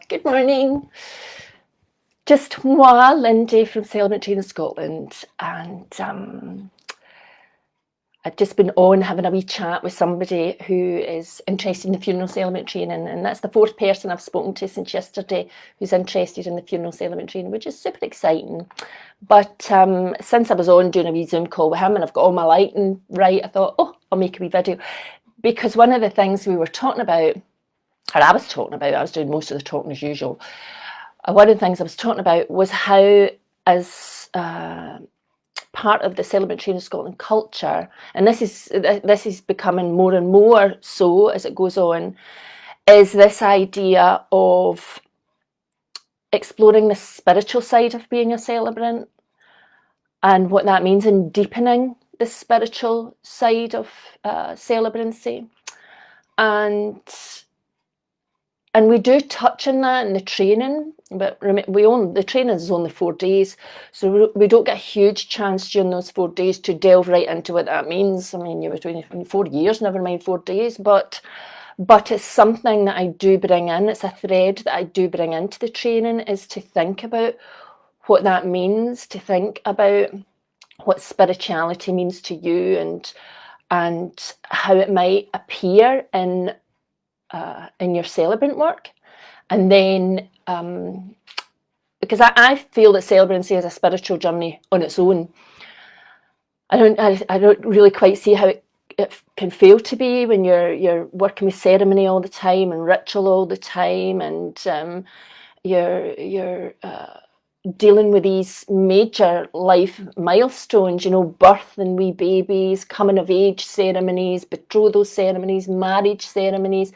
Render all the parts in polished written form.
Good morning. Just moi, Lindy from Celebrancy in Scotland, and I've just been on having a wee chat with somebody who is interested in the funeral celebrant training, and that's the fourth person I've spoken to since yesterday who's interested in the funeral celebrant training, which is super exciting. But since I was on doing a wee Zoom call with him and I've got all my lighting right, I thought, oh, I'll make a wee video. Because one of the things we were talking about, or I was talking about, I was doing most of the talking as usual, one of the things I was talking about was how, as part of the Celebrant Training Scotland culture, and this is becoming more and more so as it goes on, is this idea of exploring the spiritual side of being a celebrant and what that means, and deepening the spiritual side of celebrancy. And we do touch on that in the training, but the training is only 4 days, so we don't get a huge chance during those 4 days to delve right into what that means. I mean, you were doing it in 4 years, never mind 4 days, but it's something that I do bring in. It's a thread that I do bring into the training, is to think about what that means, to think about what spirituality means to you, and how it might appear in your celebrant work. And then because I feel that celebrancy is a spiritual journey on its own. I don't really quite see how it can fail to be when you're working with ceremony all the time and ritual all the time, and you're dealing with these major life milestones, birth and wee babies, coming of age ceremonies, betrothal ceremonies, marriage ceremonies,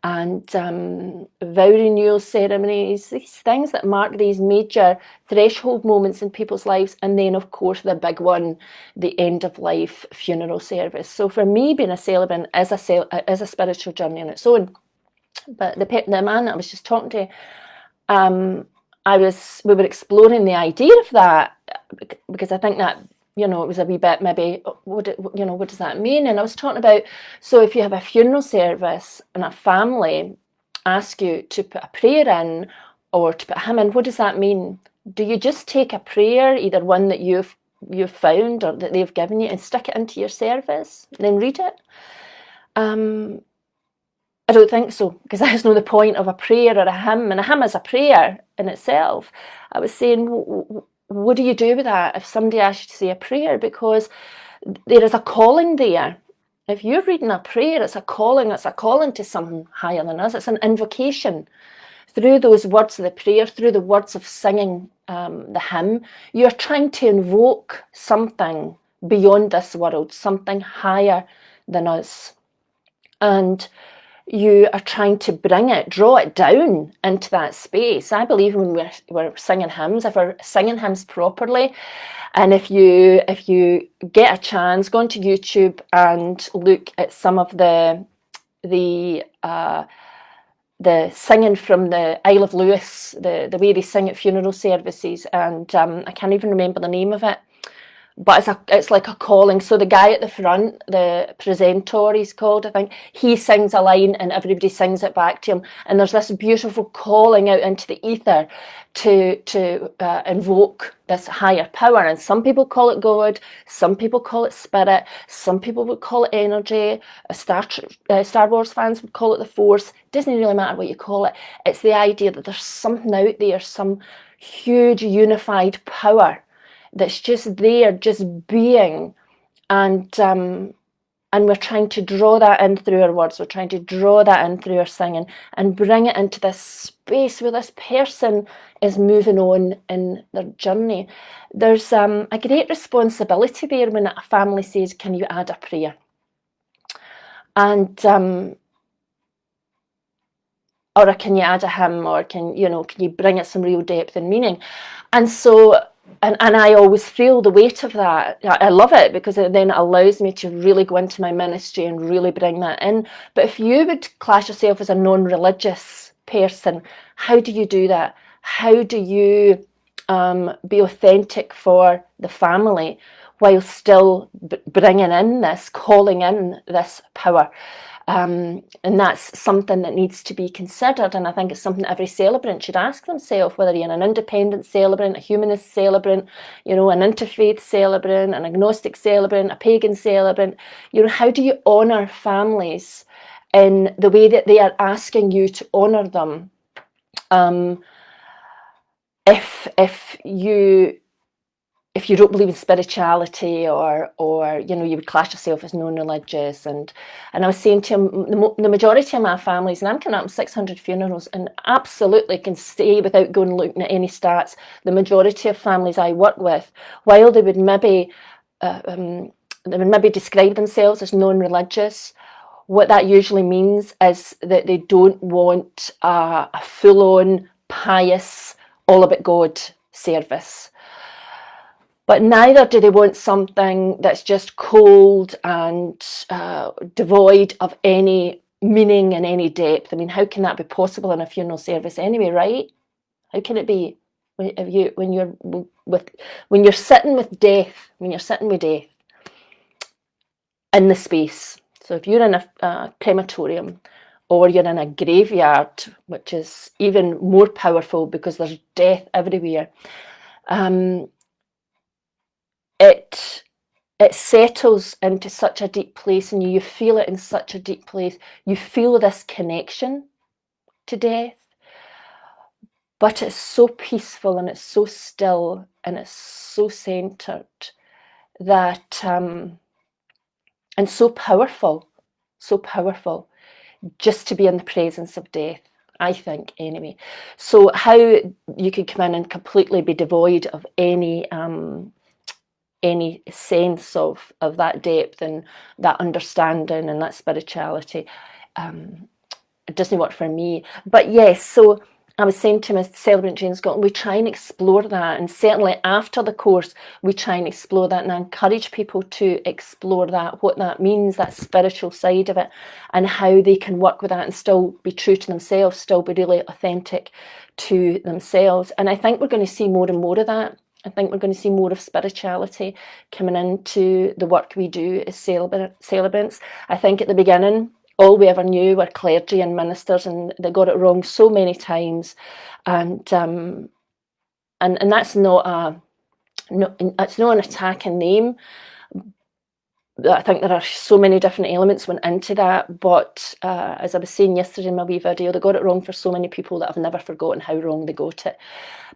and vow renewal ceremonies, these things that mark these major threshold moments in people's lives. And then, of course, the big one, the end of life funeral service. So for me, being a celebrant is a spiritual journey on its own. But the man that I was just talking to, we were exploring the idea of that, because I think that, it was a wee bit maybe, what does that mean? And I was talking about, so if you have a funeral service and a family ask you to put a prayer in or to put a hymn in, what does that mean? Do you just take a prayer, either one that you've found or that they've given you, and stick it into your service and then read it? I don't think so, because that's not the point of a prayer or a hymn, and a hymn is a prayer in itself. I was saying, what do you do with that if somebody asks you to say a prayer? Because there is a calling there. If you're reading a prayer, it's a calling to something higher than us. It's an invocation. Through those words of the prayer, through the words of singing the hymn, you're trying to invoke something beyond this world, something higher than us. And you are trying to draw it down into that space. I believe when we're singing hymns, if we're singing hymns properly, and if you get a chance, go onto YouTube and look at some of the singing from the Isle of Lewis, the way they sing at funeral services, and I can't even remember the name of it. But it's like a calling. So the guy at the front, the presenter he's called, I think, he sings a line and everybody sings it back to him. And there's this beautiful calling out into the ether to invoke this higher power. And some people call it God, some people call it spirit, some people would call it energy. Star Wars fans would call it the Force. It doesn't really matter what you call it. It's the idea that there's something out there, some huge unified power that's just there, just being, and we're trying to draw that in through our words. We're trying to draw that in through our singing and bring it into this space where this person is moving on in their journey. There's a great responsibility there when a family says, "Can you add a prayer?" And or can you add a hymn, or can you bring it some real depth and meaning? And so. And I always feel the weight of that. I love it, because it then allows me to really go into my ministry and really bring that in. But if you would class yourself as a non-religious person, how do you do that? How do you be authentic for the family while still bringing in this, calling in this power. And that's something that needs to be considered, and I think it's something every celebrant should ask themselves, whether you're an independent celebrant, a humanist celebrant, an interfaith celebrant, an agnostic celebrant, a pagan celebrant. How do you honour families in the way that they are asking you to honour them? If you don't believe in spirituality, or you would class yourself as non-religious, and I was saying to him, the majority of my families, and I'm coming up 600 funerals, and absolutely can say without going looking at any stats, the majority of families I work with, while they would maybe describe themselves as non-religious, what that usually means is that they don't want a full-on pious, all about God service. But neither do they want something that's just cold and devoid of any meaning and any depth. I mean, how can that be possible in a funeral service anyway, right? How can it be when you're sitting with death, in the space? So if you're in a crematorium, or you're in a graveyard, which is even more powerful because there's death everywhere, it settles into such a deep place, and you feel it in such a deep place. You feel this connection to death, but it's so peaceful, and it's so still, and it's so centered, that and so powerful just to be in the presence of death, I think, anyway. So how you could come in and completely be devoid of any sense of that depth and that understanding and that spirituality, it doesn't work for me. But yes, so I was saying to my celebrant Jane Scotland, we try and explore that, and certainly after the course we try and explore that, and I encourage people to explore that, what that means, that spiritual side of it, and how they can work with that and still be true to themselves, still be really authentic to themselves. And I think we're going to see more and more of that. I think we're going to see more of spirituality coming into the work we do as celebrants. I think at the beginning, all we ever knew were clergy and ministers, and they got it wrong so many times. And that's not it's not an attack in name. I think there are so many different elements went into that, but as I was saying yesterday in my wee video, they got it wrong for so many people that I've never forgotten how wrong they got it.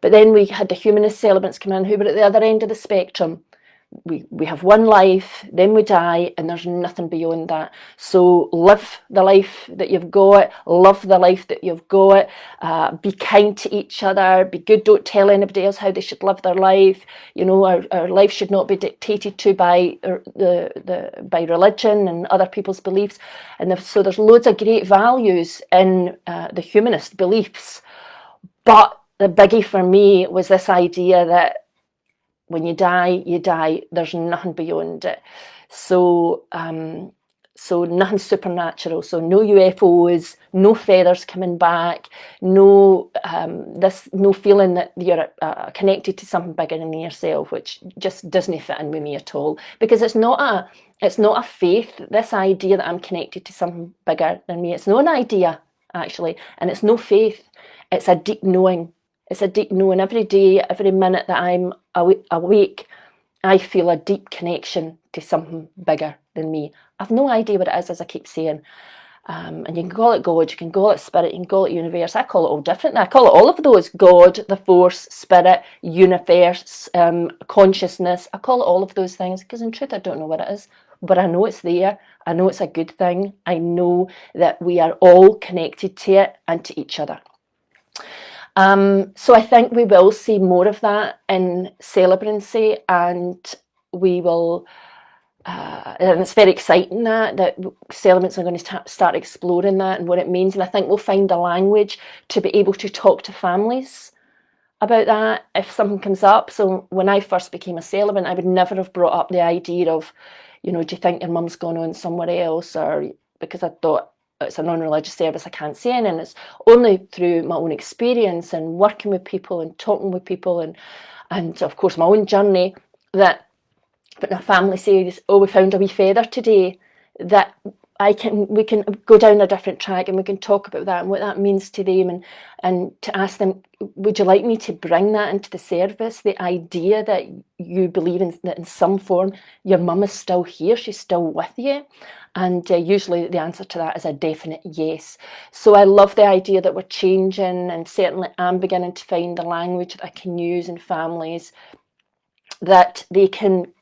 But then we had the humanist celebrants come in who were at the other end of the spectrum. We have one life, then we die, and there's nothing beyond that. So live the life that you've got, love the life that you've got, be kind to each other, be good, don't tell anybody else how they should live their life. Our life should not be dictated to by by religion and other people's beliefs. And so there's loads of great values in the humanist beliefs. But the biggie for me was this idea that when you die, you die. There's nothing beyond it. So nothing supernatural. So no UFOs, no feathers coming back, no feeling that you're connected to something bigger than yourself, which just doesn't fit in with me at all. Because it's not a faith. This idea that I'm connected to something bigger than me, it's not an idea actually, and it's no faith. It's a deep knowing. It's a deep knowing. Every day, every minute that I'm awake, I feel a deep connection to something bigger than me. I've no idea what it is, as I keep saying. And you can call it God, you can call it spirit, you can call it universe. I call it all differently. I call it all of those: God, the force, spirit, universe, consciousness. I call it all of those things because in truth I don't know what it is, but I know it's there. I know it's a good thing. I know that we are all connected to it and to each other. So I think we will see more of that in Celebrancy, and we will, and it's very exciting that celebrants are going to start exploring that and what it means. And I think we'll find a language to be able to talk to families about that if something comes up. So when I first became a celebrant, I would never have brought up the idea of, do you think your mum's gone on somewhere else? Or because I thought, it's a non-religious service, I can't say anything. And it's only through my own experience and working with people and talking with people and of course my own journey that but my family says, oh, we found a wee feather today, that we can go down a different track and we can talk about that and what that means to them, and to ask them, would you like me to bring that into the service? The idea that you believe in, that in some form your mum is still here, she's still with you. And usually the answer to that is a definite yes. So I love the idea that we're changing, and certainly I'm beginning to find the language that I can use in families that they can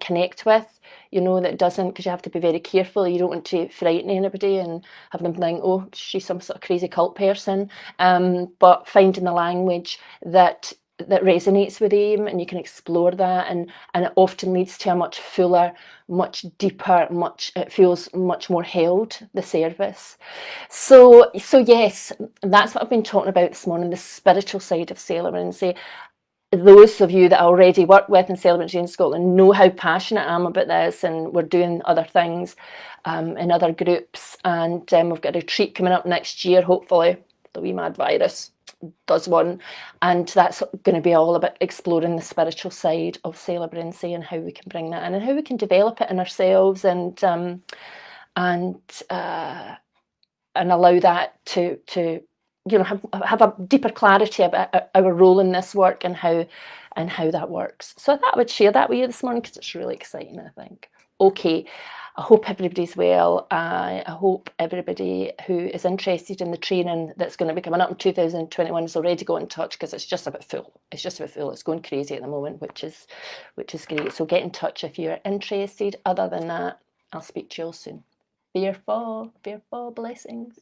connect with, you know, that doesn't, because you have to be very careful. You don't want to frighten anybody and have them think, oh, she's some sort of crazy cult person. But finding the language that resonates with them, and you can explore that, and it often leads to a much fuller, much deeper, it feels much more held, the service. So yes, that's what I've been talking about this morning, the spiritual side of Celebrancy. Those of you that I already work with in Celebrancy in Scotland know how passionate I am about this, and we're doing other things in other groups, and we've got a retreat coming up next year, hopefully. The wee mad virus does one, and that's going to be all about exploring the spiritual side of Celebrancy and how we can bring that in and how we can develop it in ourselves, and allow that to you know, have a deeper clarity about our role in this work and how that works. So I thought I would share that with you this morning because it's really exciting, I think. Okay, I hope everybody's well. I hope everybody who is interested in the training that's going to be coming up in 2021 has already got in touch, because it's just about full. It's just about full. It's going crazy at the moment, which is great. So get in touch if you're interested. Other than that, I'll speak to you all soon. Fearful, blessings.